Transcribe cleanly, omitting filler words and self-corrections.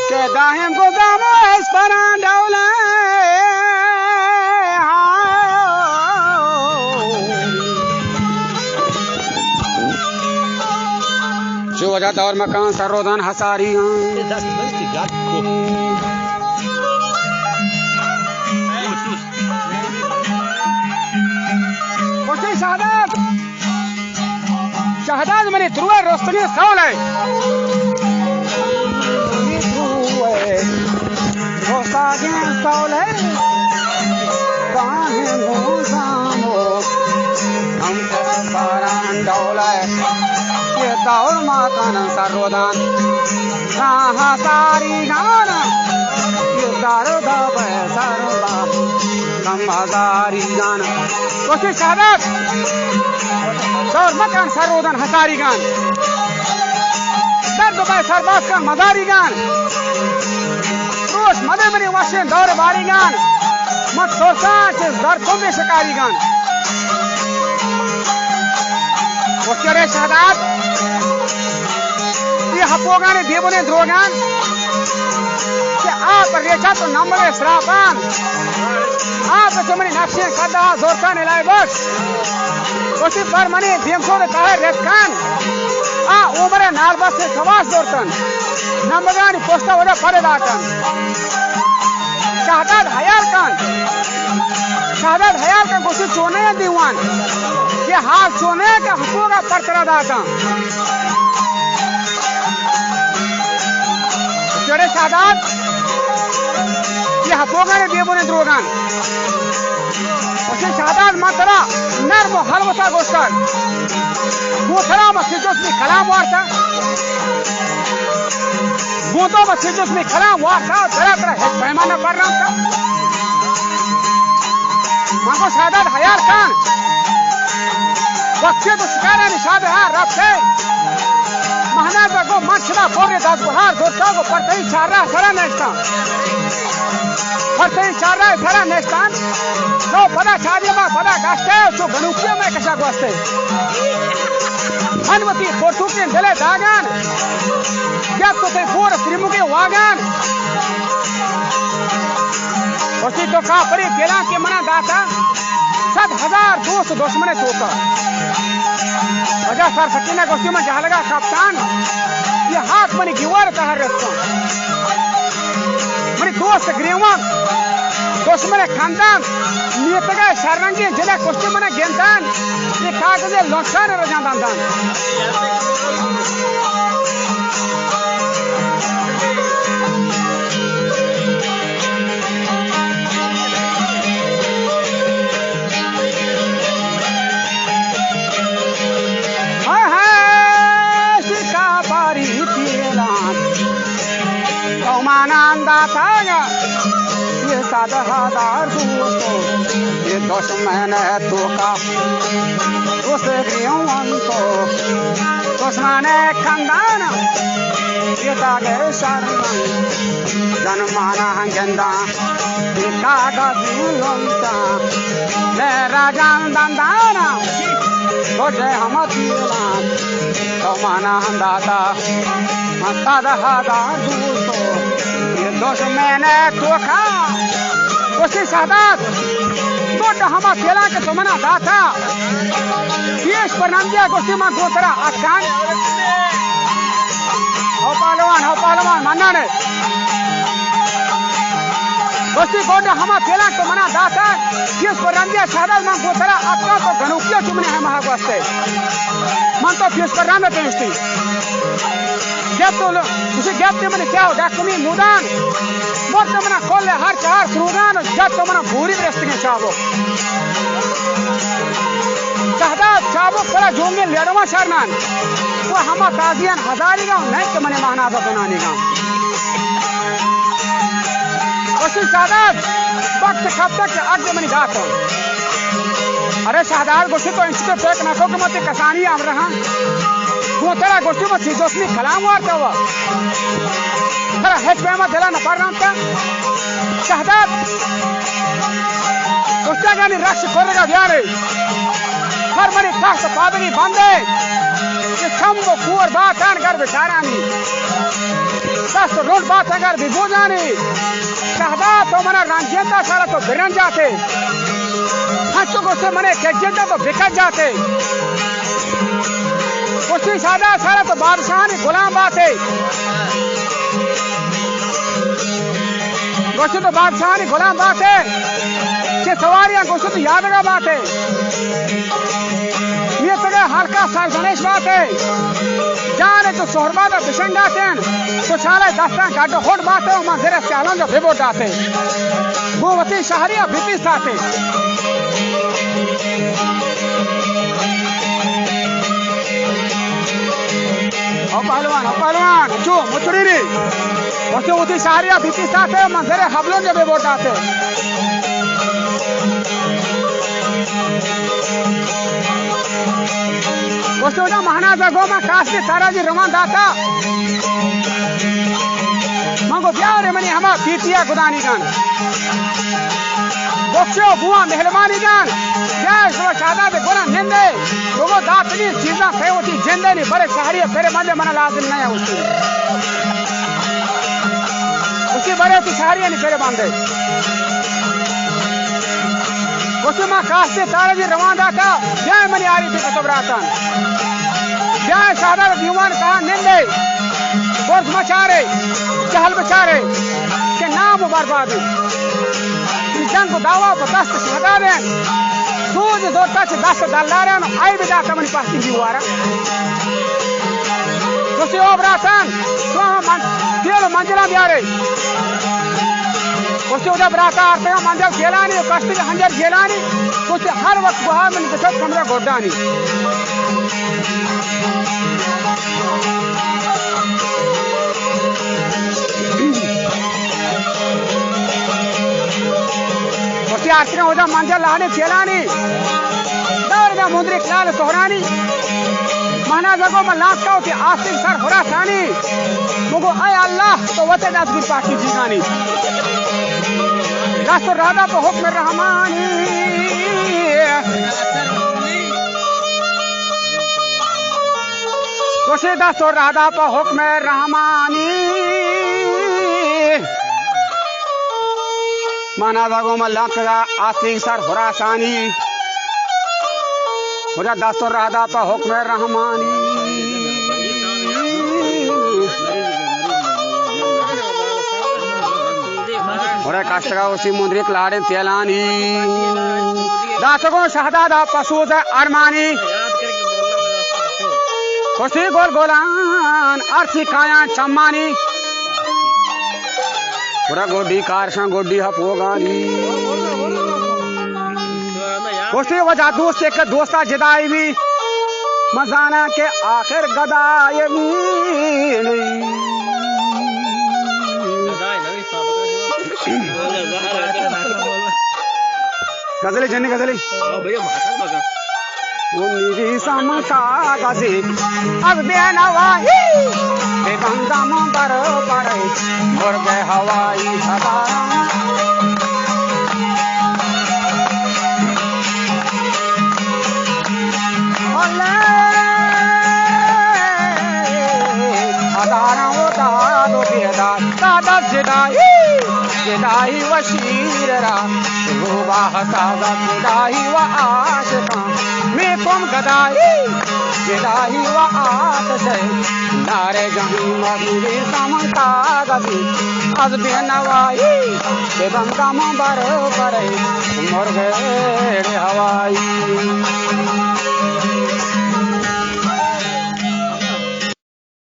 के दाहिम को दामो स्परान डौले जो वजह दौर मकान सरोदन हसारी शहदाद मने ध्रुव रोस्तनी सौल है रोस्तागे सौल है बाहें मोजामो हम सरान डौला ये दौर मकान सरोदन हसारी गाना ये दारो दबे सरोदा हम हजारी गाना कोशिश शहदाद दौर मकान सरोदन हसारी गान दर्द बाय सरबाज का मजारी गान रोश मदे मनी वाशें दौर बारी गान मत सोचा चिस दर्दों में शिकारी गान वो करे शहदाद ये हपोगाने देवने द्रोगान कि आप रेचा तो नंबरे श्रापान आप चमनी नक्शे कदा जोरका निलाय बस कोशिश पर मनी देमसो ने कहा रेस्कान उमरे नालबस से सवास दोरतन नंबगानी पोस्टा वजह पड़े दाटन शहदाद हयार खान कोशिश सोने दीवान ये हाथ सोने का हकूका परतरा दाटा जड़े शहदाद ये हकूका ने देवने द्रोगान शहदाद मात्रा नर्म हलवता गोस्तान गोथरा मस्जिदों में कलाम वार्ता गोदों मस्जिदों में कलाम वार्ता तरह तरह है पैमाना पर रहा था मांगो शहदाद हयार खान बच्चे तो शिकारा निशाद है रब से महानाजा को मंचला बोरे दास बुहार दोस्ता को पढ़ते ही चार रहा सरा नेस्तान पढ़ते ही चार रहा सरा नेस्तान तो पता चारिया में पता गास्ते जो गनुकिया में कशा गास्ते हनुमती पोर्तुगीज दिले दागान जब तो ते पूरा त्रिमुखे वागान उसी तो का परी केला के मना दाता 7,000 दोस्त दुश्मने तोका वजह सर सकीना गोष्ठी में जहाँ लगा कप्तान ये हाथ मनी गिवार तहर रखता मनी दोस्त ग्रीवान दुश्मने खानदान नियतगा शरणंगी जिले गोष्ठी मना गेंदान ये कागजे लोटान रजान दान ये 7,000 दोस्तों ये दुश्मन तोका उस ग्रीवान तो दुश्मन खानदान ये तागे शरण जनमाना गेंदा ये कागज लोंता ले राजान दंदाना तुझे हम दिलान तो माना दाता 7,000 दोस्तों ये दुश्मन तोका उसी शहदाद तो हम अकेला के तुमना दाता देश पर नंदिया गोष्ठी में गोतरा अटकान हो पालवान मानना ने गोष्ठी गोट हम अकेला के तुमना दाता देश पर नंदिया शहदाद में गोतरा अटका तो गनुकिया चुमने है महागोस्ते मन तो देश पर नंद पेंस्ती जब तो उसे जब ते मने क्या हो डाकुमी मुदान मोर ते मना खोले हर चार सुगान जब तो मना भूरी रेस्ट के चावो शहदाद चावो परा जोंगे लेडवा शरनान वो हमा ताजियान हजारी गांव नहीं ते मने महानाजा बनानी गांव उसी शहदाद वक्त कब तक आगे मनी गाता अरे शहदाद गोष्ठी तो इंस्टिट्यूट तक ना को मते कसानी आम रहा वो तेरा गोष्ठी में चीजों में कलाम वार्ता हुआ तेरा हेड पे में दिला न पर रहा था शहदाद गोष्ठी का नहीं रक्ष करेगा ध्यान हर मरी खास पादरी बांधे ये छंबो को कुर बात कर बेचारानी दस रोड बात अगर विभोजानी शहदा तो मना रंजियता सारा तो बिरन जाते हंसो को से मने केजेता तो बिखर जाते उसी सादा सारा तो बादशाह गुलाम बाते गोशे तो बादशाह गुलाम बाते के सवारियां गोशे तो यादगा बाते ये तो हल्का साल गणेश बाते जाने तो सोहरबा का बिशन डाते तो शाले दस्ता गाडो होट बाते उमा जरा चालन जो बेबो डाते वो वती शहरिया बीती साते ओ पहलवान जो मुचड़ी रे वती शहरिया बीती साते उमा जरा हबलों जो बेबो डाते वस्तुजा महाराजा गोमा कास्ते ताराजी रवान दाता मंगो प्यारे मनी हमा पीतिया गुदानी गान बख्शो बुआ मेहरबानी गान जय सो शादा दे गुना निंदे वो दातनी चीजा थे होती जिंदे नहीं बड़े शहरिया फेरे मंदे मना लाजिम नहीं है उसकी बड़े तो शहरिया नहीं फेरे बांधे उसमा कास्ते ताराजी रवान दाता जय मनी आरी थी कतबरातन जय शादा दीवान कहा निंदे बोझ मचारे चहल बचारे के नाम बर्बाद जंग को दावा पर दस्त शहदा दें सूझ दोता से दस्त दल्लारे न आई बिदा तमनी पास्ती दीवारा उसी ओबरातन तो हम तेल मंजिला बियारे उसे उधर बराता आते हैं मंजिल जेलानी कष्ट के हंजर जेलानी उसे हर वक्त बुहार में बिछड़ कमरा गोडानी आरती हो जा मंजिल लाने चेलानी दौड़ जा मुद्री लाल सोहरानी महना जगो में लाख का होती आस्तिक सर होरा सानी मुगो आय अल्लाह तो वते दास की पार्टी जीगानी दास तो राधा पे हुक्म रहमानी कोशे दास तो राधा पे हुक्म रहमानी माना जागो मल्ला का आस्तिक सर खुरासानी मुझे दासो राधा पर हुक्म रहमानी मुझे कष्ट का उसी मुद्रिक लाड़े तेलानी दासो शहदादा पशु अरमानी खुशी गोल गोलान अर्थी काया चम्मानी पूरा गोडी कारशा गोडी हपोगानी उसी वजह दोस्त एक दोस्ता जिदाई भी मजाना के आखिर गदाई गजली जन्नी गजली मेरी समता गजी अब बेनवाही बेबंगम बरो पड़े मुर्गे हवाई सदा दादा जिदाई वशीरा सादा जिदाई व आशका मैं तुम गदाई जिदाई व आतश नारे जहीं मगरी समता गदी अज बेनवाई बेबंगम बरो पड़े मुर्गे हवाई